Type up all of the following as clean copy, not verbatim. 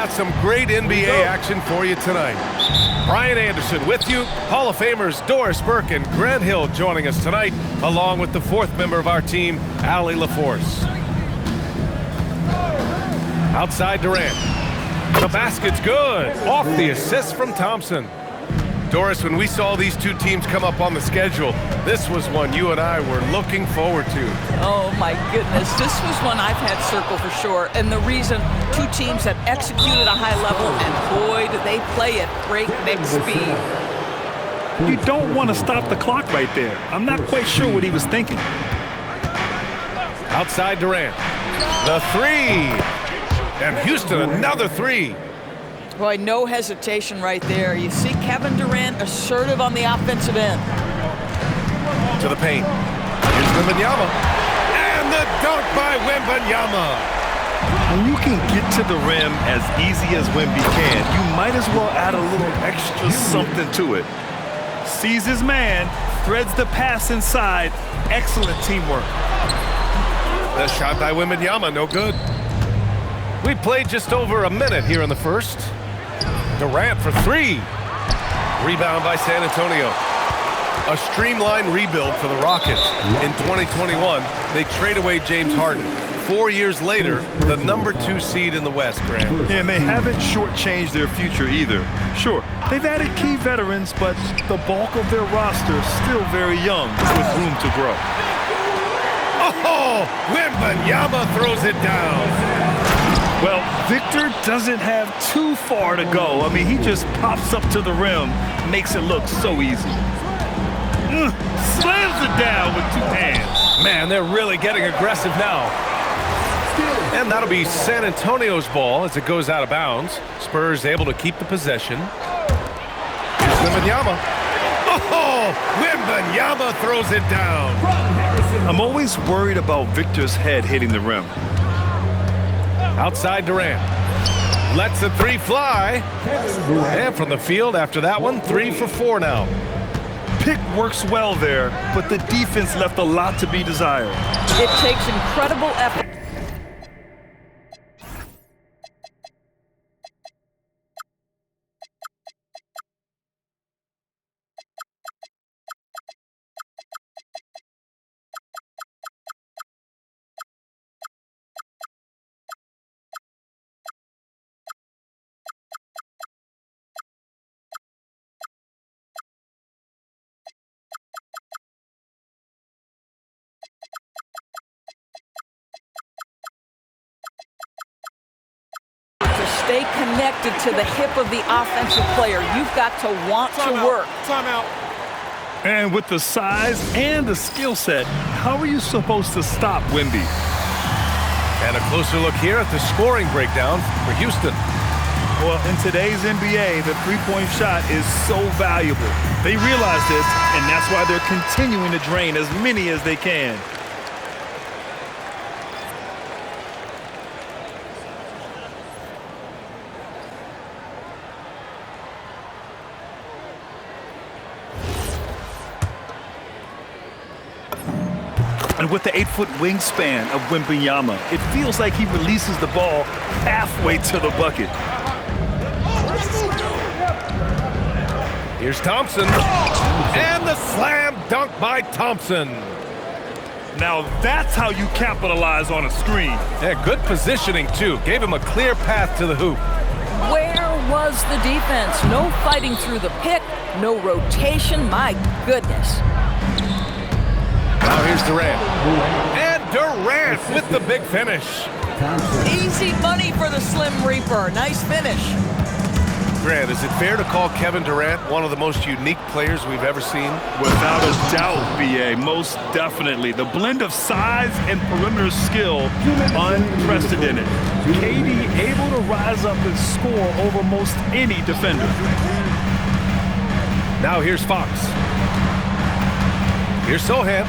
got some great NBA action for you tonight. Brian Anderson with you. Hall of Famers Doris Burke and Grant Hill joining us tonight, along with the fourth member of our team, Allie LaForce. Outside Durant. The basket's good. Off the assist from Thompson. Doris, when we saw these two teams come up on the schedule, this was one you and I were looking forward to. Oh, my goodness. This was one I've had circled for sure. And the reason, two teams that executed at a high level, and boy, did they play at breakneck speed. You don't want to stop the clock right there. I'm not quite sure what he was thinking. Outside Durant. The three. And Houston, another three. Boy, no hesitation right there. You see Kevin Durant assertive on the offensive end. To the paint. Here's Wembanyama. And the dunk by Wembanyama. When you can get to the rim as easy as Wemby can, you might as well add a little extra something to it. Sees his man, threads the pass inside. Excellent teamwork. The shot by Wembanyama, no good. We played just over a minute here in the first. Durant for three. Rebound by San Antonio. A streamlined rebuild for the Rockets. In 2021, they trade away James Harden. 4 years later, the #2 seed in the West, Grant. Yeah, and they haven't shortchanged their future either. Sure, they've added key veterans, but the bulk of their roster is still very young with room to grow. Oh, Wembanyama throws it down. Well, Victor doesn't have too far to go. I mean, he just pops up to the rim, makes it look so easy. Slams it down with two hands. Man, they're really getting aggressive now. And that'll be San Antonio's ball as it goes out of bounds. Spurs able to keep the possession. Here's Wembanyama. Oh, Wembanyama throws it down. I'm always worried about Victor's head hitting the rim. Outside Durant. Lets the three fly. And from the field after that one, 3 for 4 now. Pick works well there, but the defense left a lot to be desired. It takes incredible effort. Stay connected to the hip of the offensive player. You've got to want to work. Timeout. And with the size and the skill set, how are you supposed to stop Wemby? And a closer look here at the scoring breakdown for Houston. Well, in today's NBA, the three-point shot is so valuable. They realize this, and that's why they're continuing to drain as many as they can. And with the 8-foot wingspan of Wembanyama, it feels like he releases the ball halfway to the bucket. Here's Thompson. And the slam dunk by Thompson. Now that's how you capitalize on a screen. Yeah, good positioning, too. Gave him a clear path to the hoop. Where was the defense? No fighting through the pick, no rotation. My goodness. Now here's Durant. And Durant with the big finish. Easy money for the Slim Reaper. Nice finish. Grant, is it fair to call Kevin Durant one of the most unique players we've ever seen? Without a doubt, B.A., most definitely. The blend of size and perimeter skill, unprecedented. KD able to rise up and score over most any defender. Now here's Fox. Here's Sohan.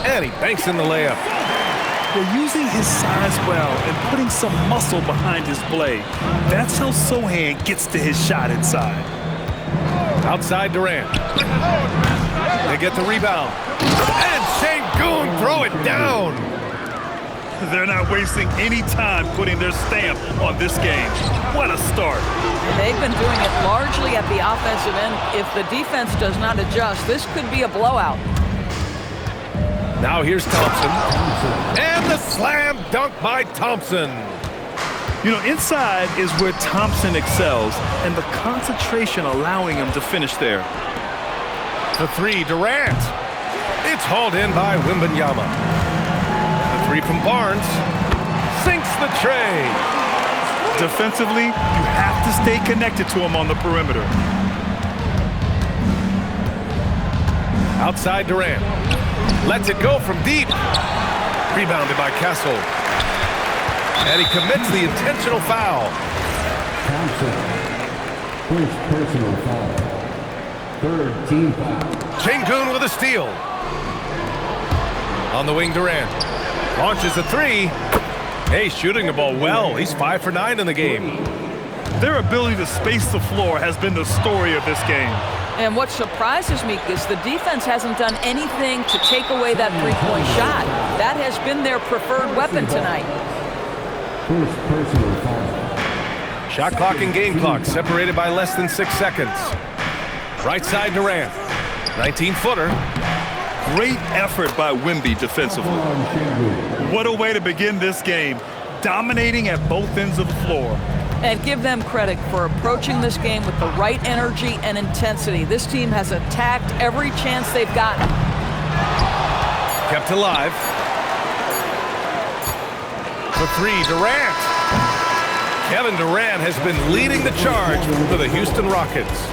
And he banks in the layup. They're using his size well and putting some muscle behind his blade. That's how Sohan gets to his shot inside. Outside Durant. They get the rebound. And Sengun throw it down. They're not wasting any time putting their stamp on this game. What a start. They've been doing it largely at the offensive end. If the defense does not adjust, this could be a blowout. Now here's Thompson. And the slam dunk by Thompson. You know, inside is where Thompson excels, and the concentration allowing him to finish there. The three, Durant. It's hauled in by Wembanyama. The three from Barnes. Sinks the tray. Defensively, you have to stay connected to him on the perimeter. Outside Durant. Lets it go from deep. Rebounded by Castle. And he commits the intentional foul. Thompson, first personal foul. Third team foul. Şengün with a steal. On the wing, Durant. Launches a three. Hey, shooting the ball well. He's 5 for 9 in the game. Their ability to space the floor has been the story of this game. And what surprises me is the defense hasn't done anything to take away that three-point shot. That has been their preferred weapon tonight. First personal foul. Shot clock and game clock separated by less than 6 seconds. Right side Durant. 19-footer. Great effort by Wemby defensively. What a way to begin this game, dominating at both ends of the floor. And give them credit for approaching this game with the right energy and intensity. This team has attacked every chance they've gotten. Kept alive. For three, Durant. Kevin Durant has been leading the charge for the Houston Rockets.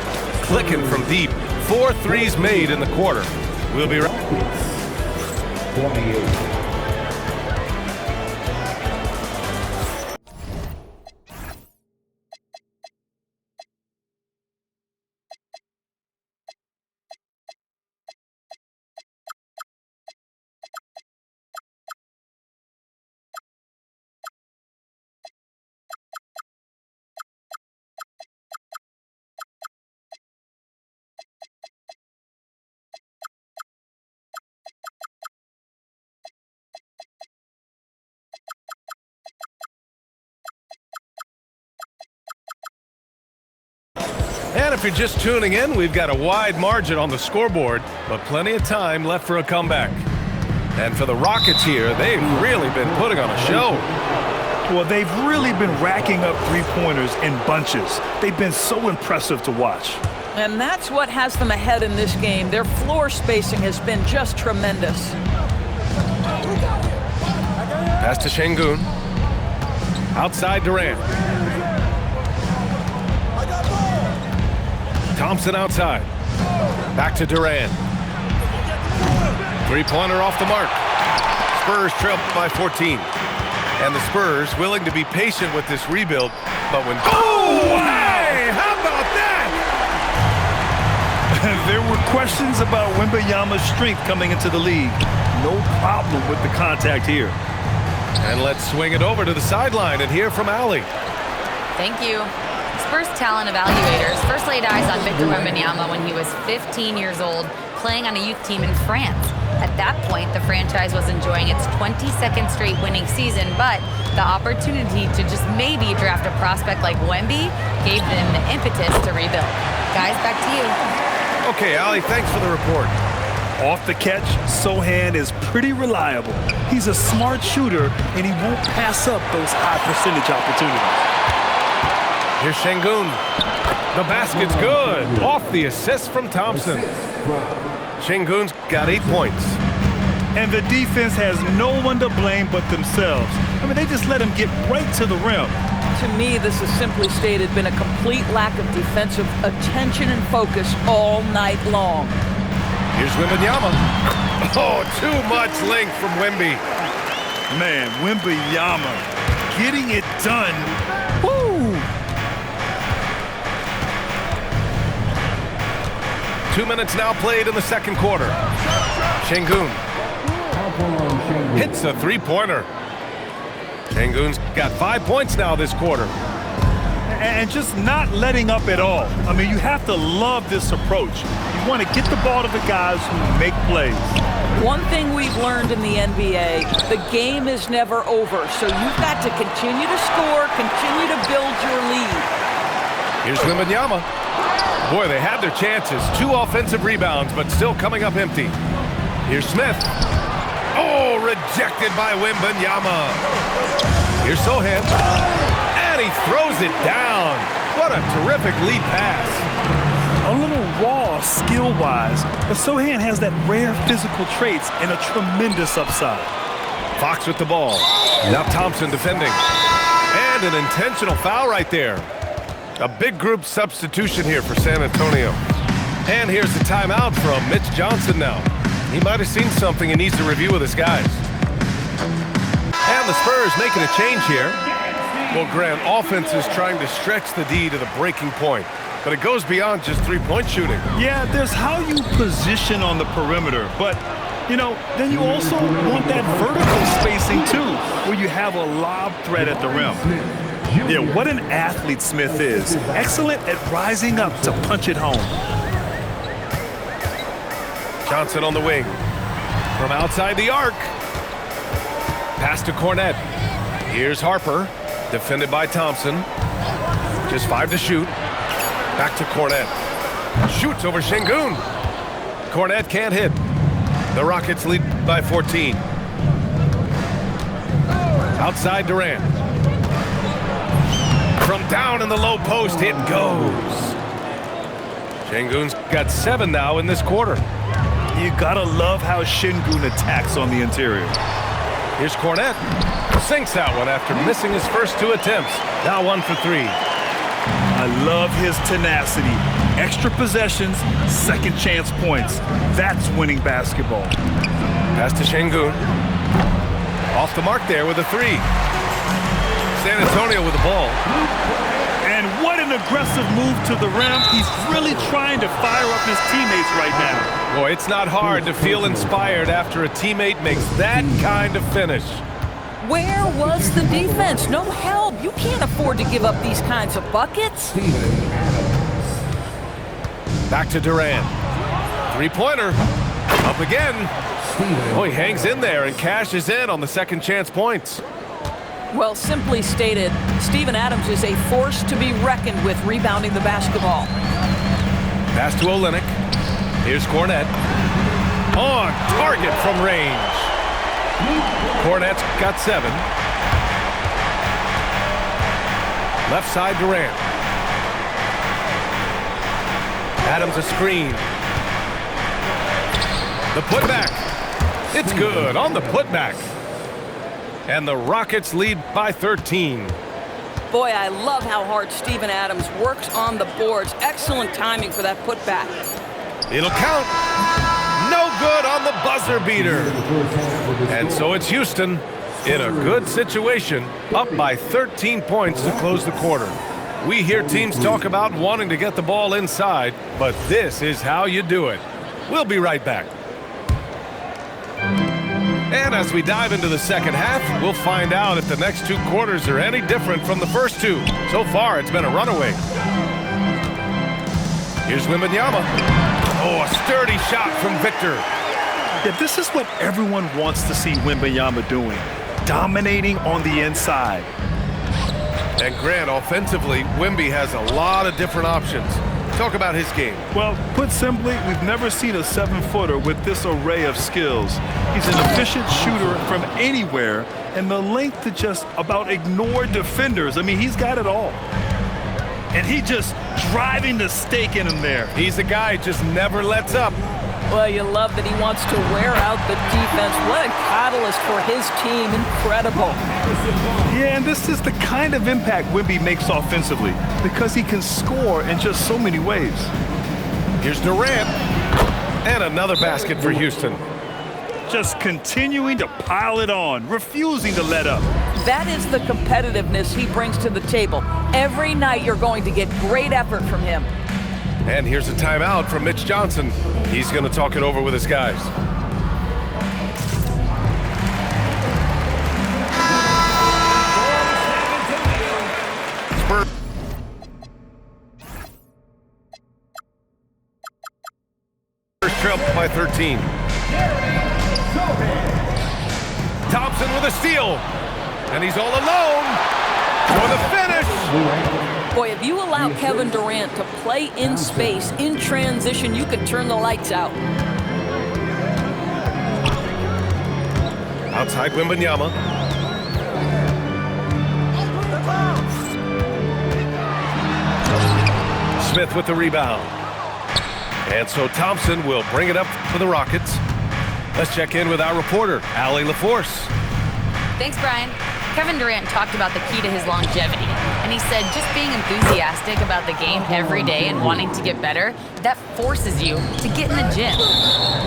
Clicking from deep. 4 threes made in the quarter. We'll be right back. 28. And if you're just tuning in, we've got a wide margin on the scoreboard, but plenty of time left for a comeback. And for the Rockets here, they've really been putting on a show. Well, they've really been racking up three-pointers in bunches. They've been so impressive to watch. And that's what has them ahead in this game. Their floor spacing has been just tremendous. Pass to Şengün. Outside Durant. Thompson outside. Back to Durant. Three-pointer off the mark. Spurs trail by 14. And the Spurs willing to be patient with this rebuild, but when... Oh, hey! How about that? There were questions about Wembanyama's strength coming into the league. No problem with the contact here. And let's swing it over to the sideline and hear from Allie. Thank you. Spurs talent evaluators first laid eyes on Victor Wembanyama when he was 15 years old, playing on a youth team in France. At that point, the franchise was enjoying its 22nd straight winning season, but the opportunity to just maybe draft a prospect like Wemby gave them the impetus to rebuild. Guys, back to you. Okay, Allie, thanks for the report. Off the catch, Sohan is pretty reliable. He's a smart shooter, and he won't pass up those high percentage opportunities. Here's Şengün. The basket's good. Off the assist from Thompson. Şengün's got 8 points. And the defense has no one to blame but themselves. I mean, they just let him get right to the rim. To me, this has simply stated been a complete lack of defensive attention and focus all night long. Here's Wembanyama. Oh, too much length from Wemby. Man, Wembanyama getting it done. Woo! 2 minutes now played in the second quarter. Şengün hits a three-pointer. Şengün's got 5 points now this quarter. And just not letting up at all. I mean, you have to love this approach. You want to get the ball to the guys who make plays. One thing we've learned in the NBA, the game is never over, so you've got to continue to score, continue to build your lead. Here's Wembanyama. Boy, they had their chances. 2 offensive rebounds, but still coming up empty. Here's Smith. Oh, rejected by Wembanyama. Here's Sohan. And he throws it down. What a terrific lead pass. A little raw skill-wise, but Sohan has that rare physical traits and a tremendous upside. Fox with the ball. Now Thompson defending. And an intentional foul right there. A big group substitution here for San Antonio. And here's the timeout from Mitch Johnson now. He might have seen something and needs to review with his guys. And the Spurs making a change here. Well, Grant, offense is trying to stretch the D to the breaking point. But it goes beyond just three-point shooting. Yeah, there's how you position on the perimeter. But, you know, then you also want that vertical spacing, too, where you have a lob threat at the rim. Yeah, what an athlete Smith is. Excellent at rising up to punch it home. Johnson on the wing. From outside the arc. Pass to Cornette. Here's Harper. Defended by Thompson. Just 5 to shoot. Back to Cornette. Shoots over Şengün. Cornette can't hit. The Rockets lead by 14. Outside Durant. From down in the low post, it goes. Şengün's got 7 now in this quarter. You gotta love how Şengün attacks on the interior. Here's Cornette. Sinks that one after missing his first 2 attempts. Now 1 for 3. I love his tenacity. Extra possessions, second chance points. That's winning basketball. Pass to Şengün. Off the mark there with a 3. San Antonio with the ball. And what an aggressive move to the rim. He's really trying to fire up his teammates right now. Boy, it's not hard to feel inspired after a teammate makes that kind of finish. Where was the defense? No help. You can't afford to give up these kinds of buckets. Back to Durant. 3-pointer. Up again. Boy, he hangs in there and cashes in on the second chance points. Well, simply stated, Steven Adams is a force to be reckoned with rebounding the basketball. Pass to Olynyk. Here's Cornette. On target from range. Cornette's got 7. Left side Durant. Adams a screen. The putback. It's good on the putback. And the Rockets lead by 13. Boy, I love how hard Steven Adams works on the boards. Excellent timing for that putback. It'll count. No good on the buzzer beater. And so it's Houston in a good situation, up by 13 points to close the quarter. We hear teams talk about wanting to get the ball inside, but this is how you do it. We'll be right back. And as we dive into the second half, we'll find out if the next 2 quarters are any different from the first 2. So far, it's been a runaway. Here's Wembanyama. Oh, a sturdy shot from Victor. Yeah, this is what everyone wants to see Wembanyama doing, dominating on the inside. And Grant, offensively, Wemby has a lot of different options. Talk about his game. Well, put simply, we've never seen a 7-footer with this array of skills. He's an efficient shooter from anywhere, and the length to just about ignore defenders. I mean, he's got it all. And he just driving the stake in him there. He's a guy who just never lets up. Well, you love that he wants to wear out the defense. What a catalyst for his team. Incredible. Yeah, and this is the kind of impact Wemby makes offensively because he can score in just so many ways. Here's Durant. And another basket for Houston. Just continuing to pile it on, refusing to let up. That is the competitiveness he brings to the table. Every night you're going to get great effort from him. And here's a timeout from Mitch Johnson. He's going to talk it over with his guys. Spurs trail by 13. Thompson with a steal. And he's all alone for the finish. Boy, if you allow Kevin Durant to play in space, in transition, you can turn the lights out. Outside Wembanyama. Smith with the rebound. And so Thompson will bring it up for the Rockets. Let's check in with our reporter, Allie LaForce. Thanks, Brian. Kevin Durant talked about the key to his longevity, and he said just being enthusiastic about the game every day and wanting to get better, that forces you to get in the gym.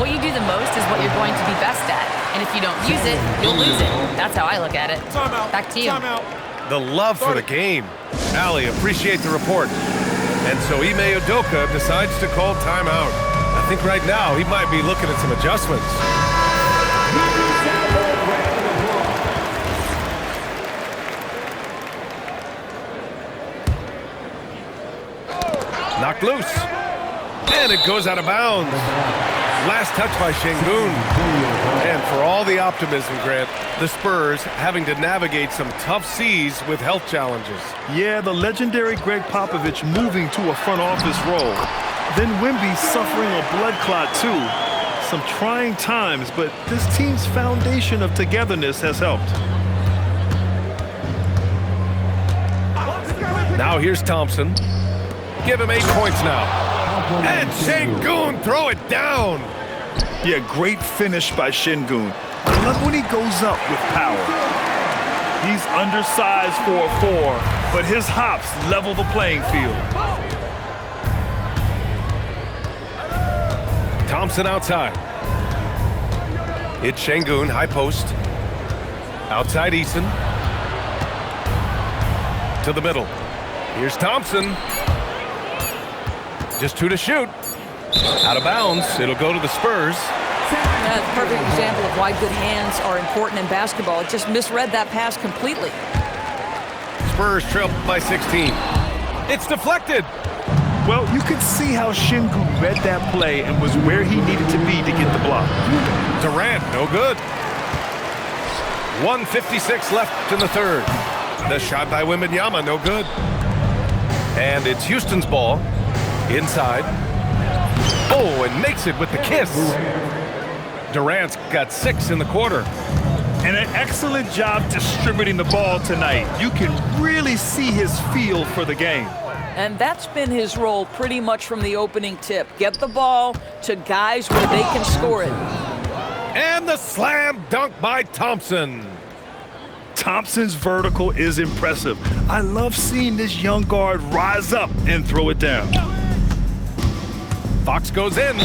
What you do the most is what you're going to be best at, and if you don't use it, you'll lose it. That's how I look at it. Back to you. The love for the game. Allie, appreciate the report. And so Ime Udoka decides to call timeout. I think right now he might be looking at some adjustments. Knocked loose. And it goes out of bounds. Last touch by Şengün. And for all the optimism, Grant, the Spurs having to navigate some tough seas with health challenges. Yeah, the legendary Greg Popovich moving to a front office role. Then Wemby suffering a blood clot too. Some trying times, but this team's foundation of togetherness has helped. Now here's Thompson. Give him 8 points now. And Şengün throw it down. Yeah, great finish by Şengün. I love when he goes up with power. He's undersized for a 4, but his hops level the playing field. Thompson outside. It's Şengün, high post. Outside Eason. To the middle. Here's Thompson. Just 2 to shoot. Out of bounds. It'll go to the Spurs. That's a perfect example of why good hands are important in basketball. It just misread that pass completely. Spurs trail by 16. It's deflected. Well, you could see how Şengün read that play and was where he needed to be to get the block. Durant, no good. 1:56 left in the third. The shot by Wembanyama, no good. And it's Houston's ball. Inside. Oh, and makes it with the kiss. Durant's got 6 in the quarter. And an excellent job distributing the ball tonight. You can really see his feel for the game. And that's been his role pretty much from the opening tip. Get the ball to guys where they can score it. And the slam dunk by Thompson. Thompson's vertical is impressive. I love seeing this young guard rise up and throw it down. Fox goes in.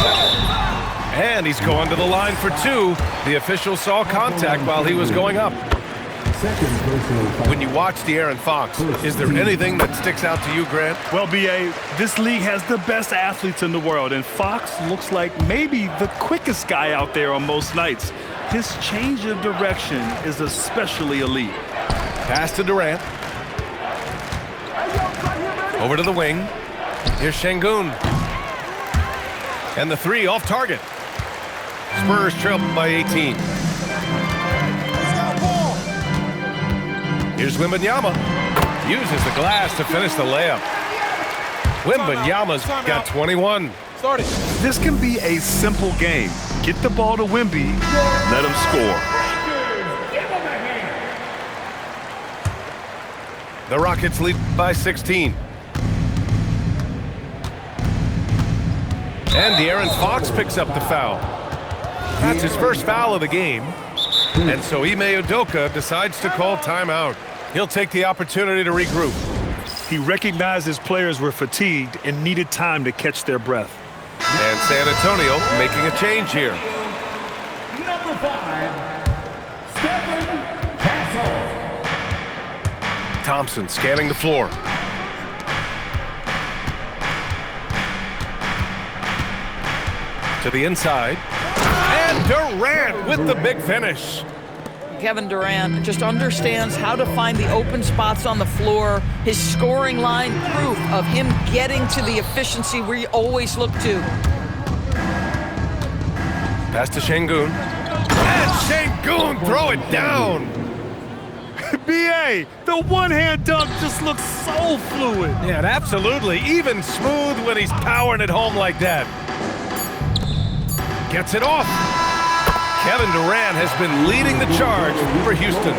And he's going to the line for 2. The official saw contact while he was going up. When you watch De'Aaron Fox, is there anything that sticks out to you, Grant? Well, B.A., this league has the best athletes in the world, and Fox looks like maybe the quickest guy out there on most nights. His change of direction is especially elite. Pass to Durant. Over to the wing. Here's Şengün. And the 3 off target. Spurs trail by 18. Here's Wembanyama. Uses the glass to finish the layup. Wembanyama's got 21. This can be a simple game. Get the ball to Wemby, let him score. The Rockets lead by 16. And De'Aaron Fox picks up the foul. That's his first foul of the game. And so Ime Udoka decides to call timeout. He'll take the opportunity to regroup. He recognized his players were fatigued and needed time to catch their breath. And San Antonio making a change here. Number 5, Stephen Castle. Thompson scanning the floor. To the inside. And Durant with the big finish. Kevin Durant just understands how to find the open spots on the floor. His scoring line, proof of him getting to the efficiency we always look to. Pass to Şengün. And Şengün throw it down. B.A., the one-hand dunk just looks so fluid. Yeah, and absolutely. Even smooth when he's powering it home like that. Gets it off. Kevin Durant has been leading the charge for Houston.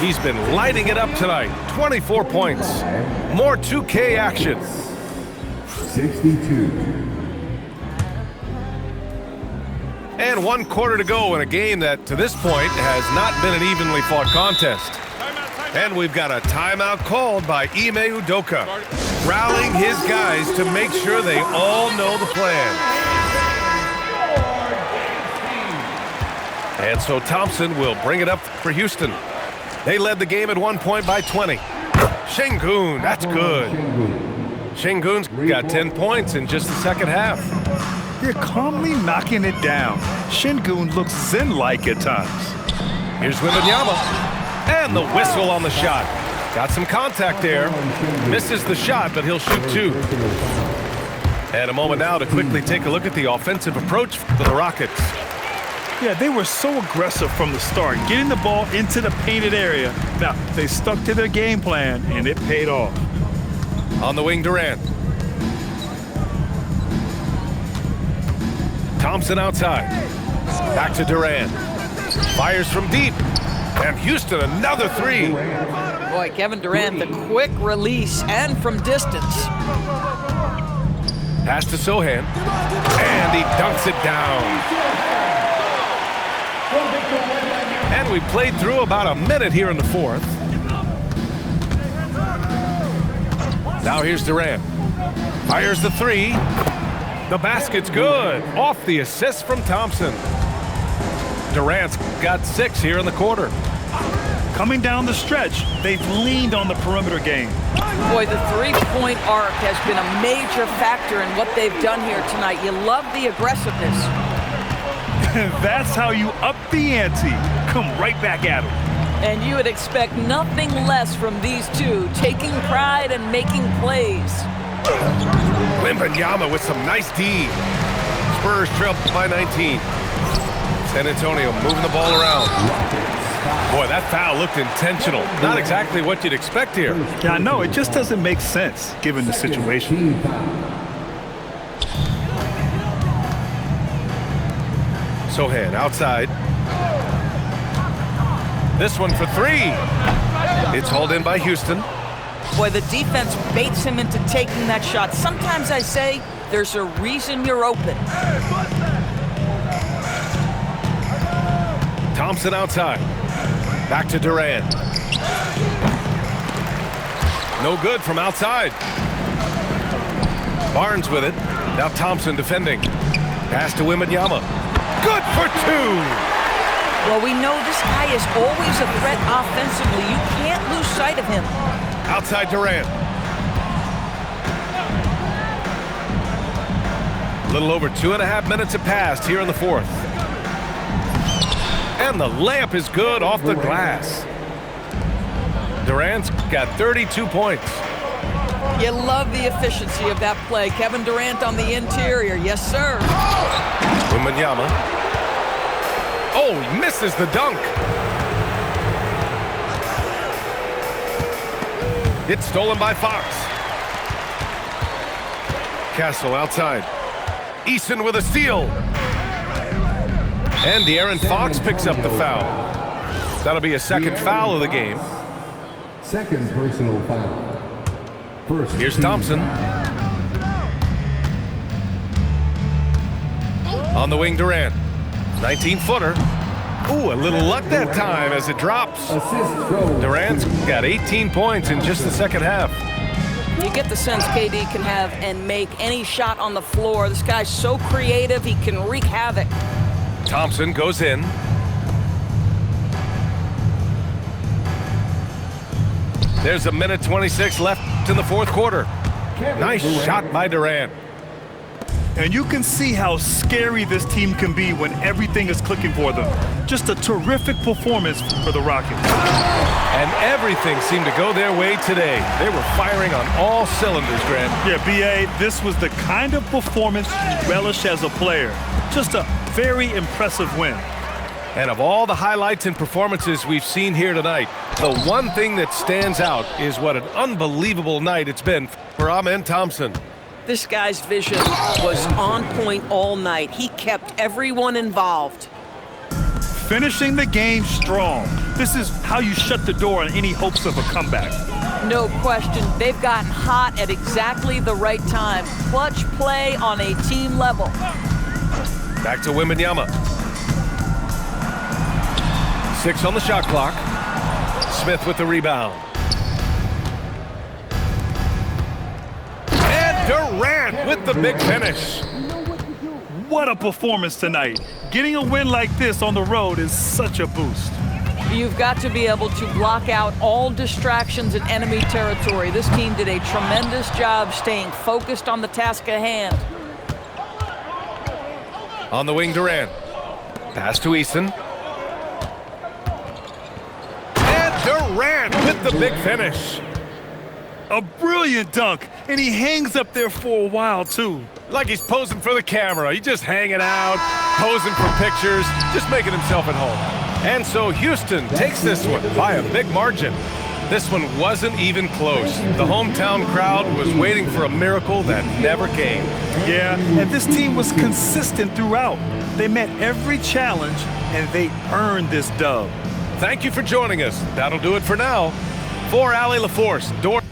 He's been lighting it up tonight. 24 points. More 2K action. 62. And 1 quarter to go in a game that, to this point, has not been an evenly fought contest. And we've got a timeout called by Ime Udoka, rallying his guys to make sure they all know the plan. And so Thompson will bring it up for Houston. They led the game at 1 point by 20. Şengün, that's good. Şengün's got 10 points in just the second half. They're calmly knocking it down. Şengün looks zen-like at times. Here's Wembanyama. And the whistle on the shot. Got some contact there. Misses the shot, but he'll shoot 2. And a moment now to quickly take a look at the offensive approach for the Rockets. Yeah, they were so aggressive from the start, getting the ball into the painted area. Now, they stuck to their game plan, and it paid off. On the wing, Durant. Thompson outside. Back to Durant. Fires from deep. And Houston, another 3. Boy, Kevin Durant, the quick release and from distance. Pass to Sohan. And he dunks it down. And we played through about a minute here in the fourth. Now here's Durant. Fires the 3. The basket's good. Off the assist from Thompson. Durant's got 6 here in the quarter. Coming down the stretch, they've leaned on the perimeter game. Boy, the three-point arc has been a major factor in what they've done here tonight. You love the aggressiveness. That's how you up the ante. Come right back at them. And you would expect nothing less from these two, taking pride and making plays. Wembanyama with some nice D. Spurs trail by 19. San Antonio moving the ball around. Boy, that foul looked intentional. Not exactly what you'd expect here. Yeah, I know. It just doesn't make sense given the situation. Sohan outside. This one for 3. It's hauled in by Houston. Boy, the defense baits him into taking that shot. Sometimes I say there's a reason you're open. Thompson outside. Back to Durant. No good from outside. Barnes with it. Now Thompson defending. Pass to Wembanyama. Good for 2. Well, we know this guy is always a threat offensively. You can't lose sight of him. Outside Durant. A little over 2.5 minutes have passed here in the fourth. And the layup is good off the glass. Durant's got 32 points. You love the efficiency of that play. Kevin Durant on the interior. Yes, sir. Wembanyama. Oh, he misses the dunk. It's stolen by Fox. Castle outside. Eason with a steal. And De'Aaron Fox picks up the foul. That'll be a second foul of the game. Second personal foul. First. Here's Thompson. On the wing, Durant. 19-footer. Ooh, a little luck that time as it drops. Durant's got 18 points in just the second half. You get the sense KD can have and make any shot on the floor. This guy's so creative, he can wreak havoc. Thompson goes in. There's a minute 26 left in the fourth quarter. Nice shot by Durant. And you can see how scary this team can be when everything is clicking for them. Just a terrific performance for the Rockets. And everything seemed to go their way today. They were firing on all cylinders, Grant. Yeah, B.A., this was the kind of performance you relish as a player. Just a very impressive win. And of all the highlights and performances we've seen here tonight, the one thing that stands out is what an unbelievable night it's been for Amen Thompson. This guy's vision was on point all night. He kept everyone involved. Finishing the game strong. This is how you shut the door on any hopes of a comeback. No question, they've gotten hot at exactly the right time. Clutch play on a team level. Back to Wembanyama. 6 on the shot clock. Smith with the rebound. And Durant with the big finish. What a performance tonight. Getting a win like this on the road is such a boost. You've got to be able to block out all distractions in enemy territory. This team did a tremendous job staying focused on the task at hand. On the wing, Durant. Pass to Easton. And Durant with the big finish. A brilliant dunk, and he hangs up there for a while, too. Like he's posing for the camera. He's just hanging out, posing for pictures, just making himself at home. And so Houston takes this one by a big margin. This one wasn't even close. The hometown crowd was waiting for a miracle that never came. Yeah, and this team was consistent throughout. They met every challenge, and they earned this dub. Thank you for joining us. That'll do it for now. For Allie LaForce, Dorn.